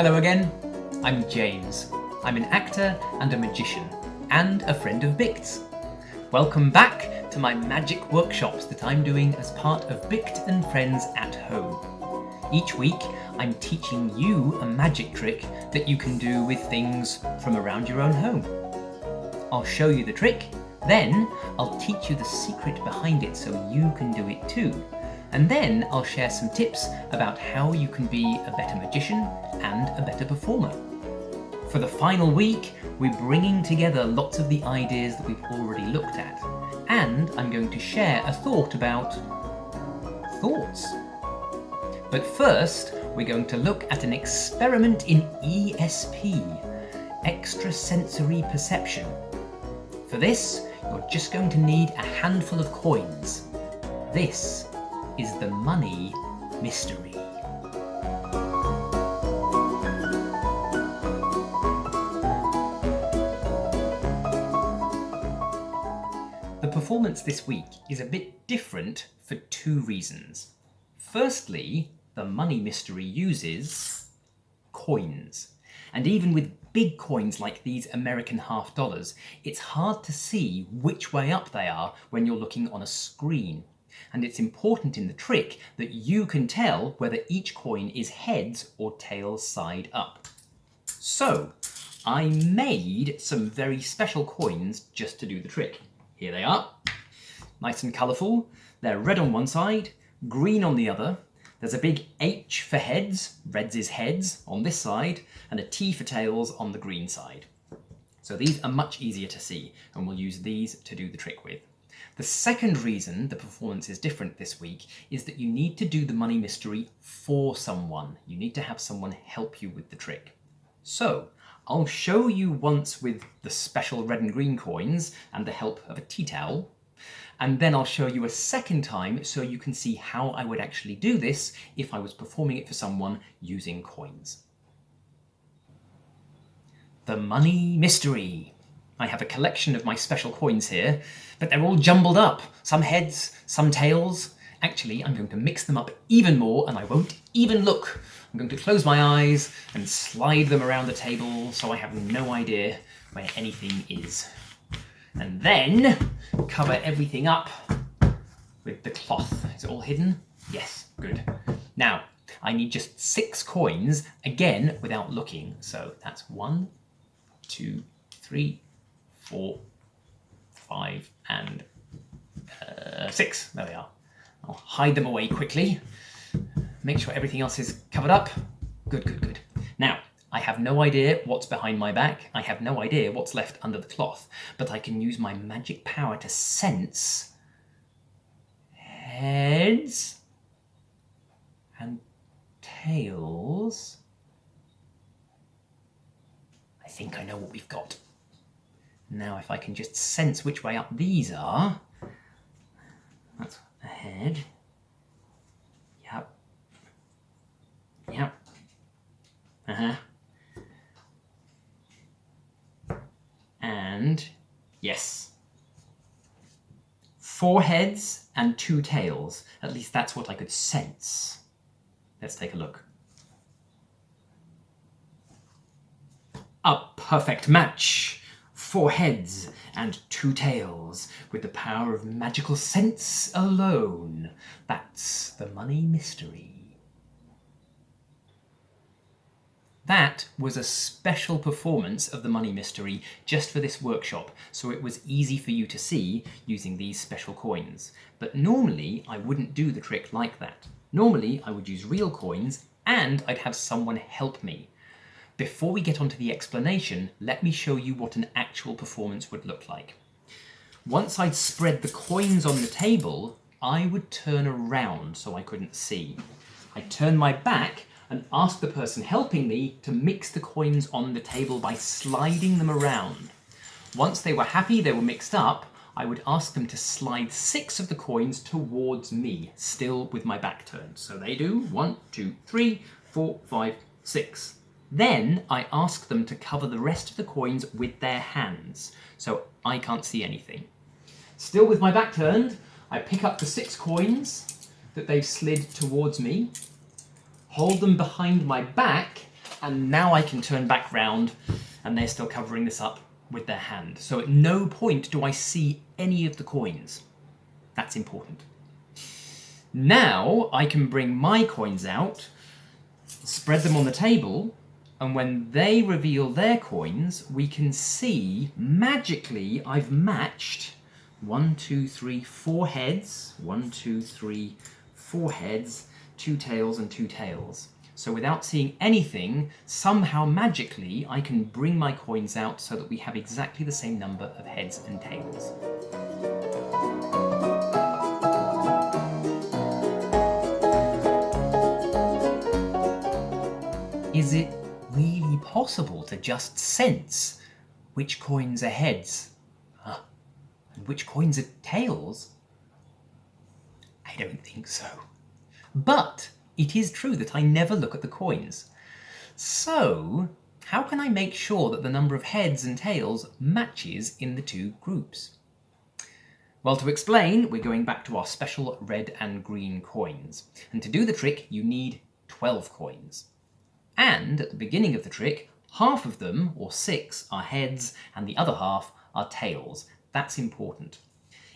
Hello again, I'm James. I'm an actor and a magician, and a friend of Bikt's. Welcome back to my magic workshops that I'm doing as part of Bikt and Friends at Home. Each week, I'm teaching you a magic trick that you can do with things from around your own home. I'll show you the trick, then I'll teach you the secret behind it so you can do it too. And then I'll share some tips about how you can be a better magician and a better performer. For the final week, we're bringing together lots of the ideas that we've already looked at. And I'm going to share a thought about thoughts. But first, we're going to look at an experiment in ESP, extrasensory perception. For this, you're just going to need a handful of coins. This is the money mystery. The performance this week is a bit different for two reasons. Firstly, the money mystery uses coins. And even with big coins like these American half dollars, it's hard to see which way up they are when you're looking on a screen. And it's important in the trick that you can tell whether each coin is heads or tails side up. So, I made some very special coins just to do the trick. Here they are. Nice and colourful. They're red on one side, green on the other. There's a big H for heads, reds is heads, on this side, and a T for tails on the green side. So these are much easier to see, and we'll use these to do the trick with. The second reason the performance is different this week is that you need to do the money mystery for someone. You need to have someone help you with the trick. So, I'll show you once with the special red and green coins and the help of a tea towel, and then I'll show you a second time so you can see how I would actually do this if I was performing it for someone using coins. The money mystery. I have a collection of my special coins here, but they're all jumbled up. Some heads, some tails. Actually, I'm going to mix them up even more and I won't even look. I'm going to close my eyes and slide them around the table so I have no idea where anything is. And then cover everything up with the cloth. Is it all hidden? Yes, good. Now, I need just 6 coins, again, without looking. So that's 1, 2, 3, 4, 5, and 6. There they are. I'll hide them away quickly. Make sure everything else is covered up. Good, good, good. Now, I have no idea what's behind my back. I have no idea what's left under the cloth. But I can use my magic power to sense heads and tails. I think I know what we've got. Now if I can just sense which way up these are. That's a head. Yep. Yep. Uh-huh. And yes. 4 heads and 2 tails. At least that's what I could sense. Let's take a look. A perfect match! 4 heads and 2 tails, with the power of magical sense alone. That's the money mystery. That was a special performance of the money mystery just for this workshop, so it was easy for you to see using these special coins. But normally I wouldn't do the trick like that. Normally I would use real coins and I'd have someone help me. Before we get onto the explanation, let me show you what an actual performance would look like. Once I'd spread the coins on the table, I would turn around so I couldn't see. I'd turn my back and ask the person helping me to mix the coins on the table by sliding them around. Once they were happy they were mixed up, I would ask them to slide 6 of the coins towards me, still with my back turned. So they do 1, 2, 3, 4, 5, 6. Then I ask them to cover the rest of the coins with their hands, so I can't see anything. Still with my back turned, I pick up the 6 coins that they've slid towards me, hold them behind my back, And now I can turn back round and they're still covering this up with their hand. So at no point do I see any of the coins. That's important. Now I can bring my coins out, spread them on the table, and when they reveal their coins, we can see magically I've matched 1, 2, 3, 4 heads, 1, 2, 3, 4 heads, 2 tails and 2 tails. So without seeing anything, somehow magically I can bring my coins out so that we have exactly the same number of heads and tails. Is it really possible to just sense which coins are heads and which coins are tails? I don't think so. But it is true that I never look at the coins. So, how can I make sure that the number of heads and tails matches in the two groups? Well, to explain, we're going back to our special red and green coins. And to do the trick, you need 12 coins. And at the beginning of the trick, half of them, or 6, are heads, and the other half are tails. That's important.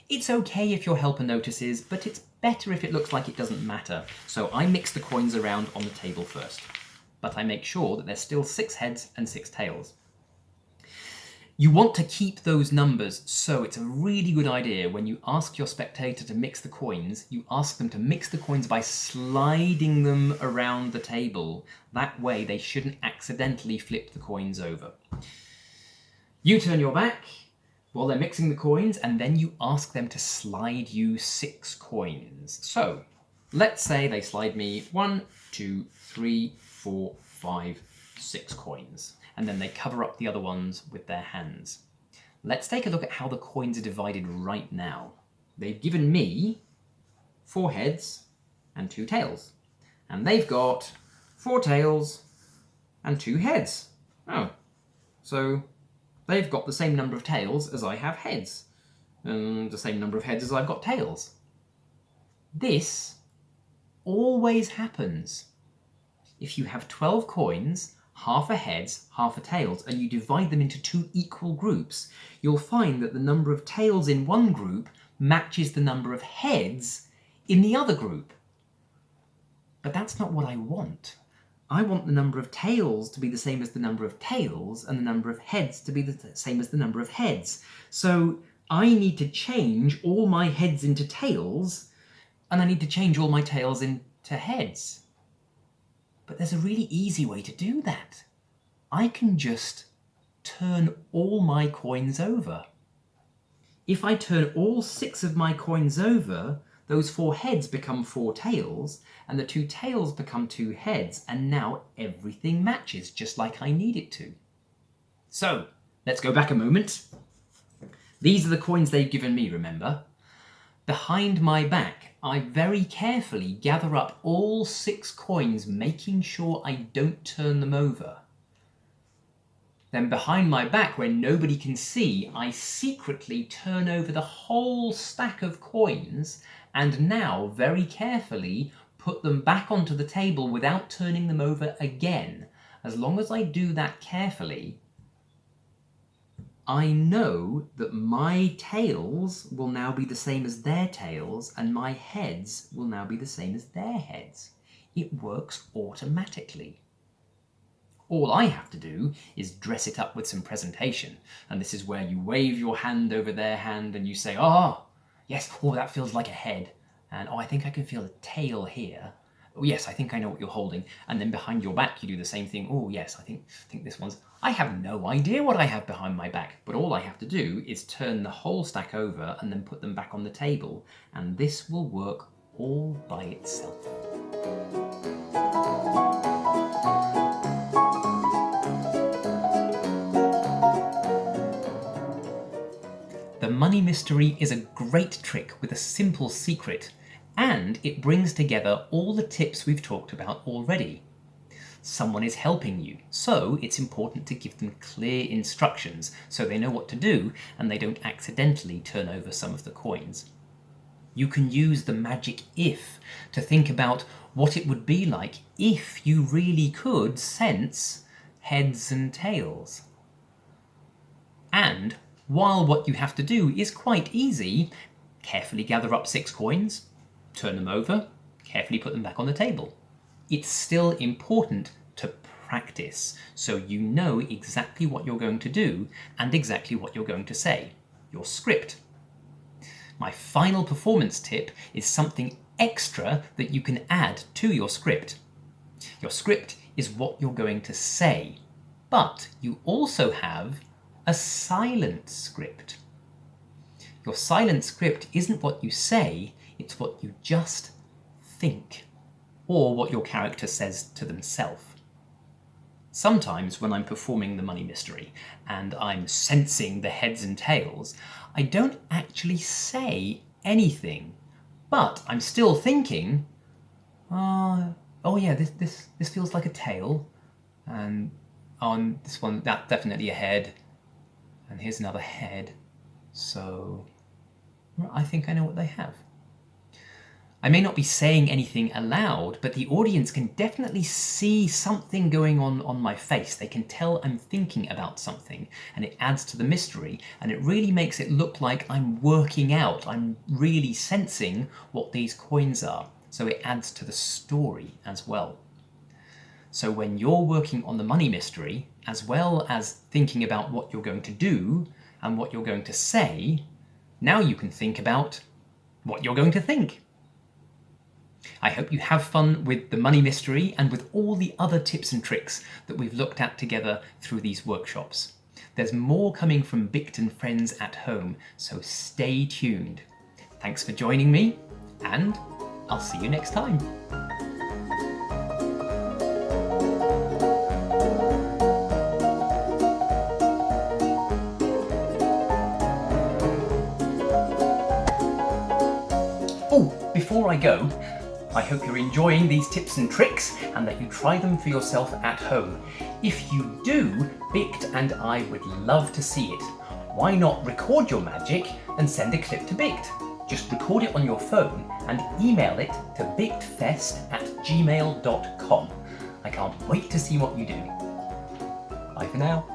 It's okay if your helper notices, but it's better if it looks like it doesn't matter. So I mix the coins around on the table first. But I make sure that there's still 6 heads and 6 tails. You want to keep those numbers, so it's a really good idea when you ask your spectator to mix the coins, you ask them to mix the coins by sliding them around the table. That way they shouldn't accidentally flip the coins over. You turn your back while they're mixing the coins, and then you ask them to slide you 6 coins. So, let's say they slide me 1, 2, 3, 4, 5, 6 coins. And then they cover up the other ones with their hands. Let's take a look at how the coins are divided right now. They've given me 4 heads and 2 tails. And they've got 4 tails and 2 heads. Oh, so they've got the same number of tails as I have heads, and the same number of heads as I've got tails. This always happens. If you have 12 coins, half are heads, half are tails, and you divide them into 2 equal groups, you'll find that the number of tails in one group matches the number of heads in the other group. But that's not what I want. I want the number of tails to be the same as the number of tails, and the number of heads to be the same as the number of heads. So I need to change all my heads into tails, and I need to change all my tails into heads. But there's a really easy way to do that. I can just turn all my coins over. If I turn all 6 of my coins over, those 4 heads become 4 tails, and the 2 tails become 2 heads, and now everything matches just like I need it to. So, let's go back a moment. These are the coins they've given me, remember? Behind my back, I very carefully gather up all 6 coins, making sure I don't turn them over. Then behind my back, where nobody can see, I secretly turn over the whole stack of coins, and now very carefully put them back onto the table without turning them over again. As long as I do that carefully, I know that my tails will now be the same as their tails, and my heads will now be the same as their heads. It works automatically. All I have to do is dress it up with some presentation, and this is where you wave your hand over their hand and you say, oh, yes, oh, that feels like a head, and oh, I think I can feel a tail here. Oh, yes, I think I know what you're holding. And then behind your back, you do the same thing. Oh, yes, I think this one's... I have no idea what I have behind my back, but all I have to do is turn the whole stack over and then put them back on the table, and this will work all by itself. The money mystery is a great trick with a simple secret, and it brings together all the tips we've talked about already. Someone is helping you, so it's important to give them clear instructions so they know what to do and they don't accidentally turn over some of the coins. You can use the magic if to think about what it would be like if you really could sense heads and tails. And while what you have to do is quite easy, carefully gather up 6 coins, turn them over, carefully put them back on the table. It's still important to practice so you know exactly what you're going to do and exactly what you're going to say, your script. My final performance tip is something extra that you can add to your script. Your script is what you're going to say, but you also have a silent script. Your silent script isn't what you say, it's what you just think, or what your character says to themselves. Sometimes when I'm performing the money mystery and I'm sensing the heads and tails, I don't actually say anything, but I'm still thinking, oh yeah, this feels like a tail, and on this one, that's definitely a head, and here's another head, so I think I know what they have. I may not be saying anything aloud, but the audience can definitely see something going on my face. They can tell I'm thinking about something, and it adds to the mystery, and it really makes it look like I'm working out. I'm really sensing what these coins are, so it adds to the story as well. So when you're working on the money mystery, as well as thinking about what you're going to do and what you're going to say, now you can think about what you're going to think. I hope you have fun with the money mystery and with all the other tips and tricks that we've looked at together through these workshops. There's more coming from Bict and friends at home, so stay tuned. Thanks for joining me, and I'll see you next time. Oh, before I go, I hope you're enjoying these tips and tricks and that you try them for yourself at home. If you do, Bict and I would love to see it. Why not record your magic and send a clip to Bict? Just record it on your phone and email it to bictfest@gmail.com. I can't wait to see what you do. Bye for now.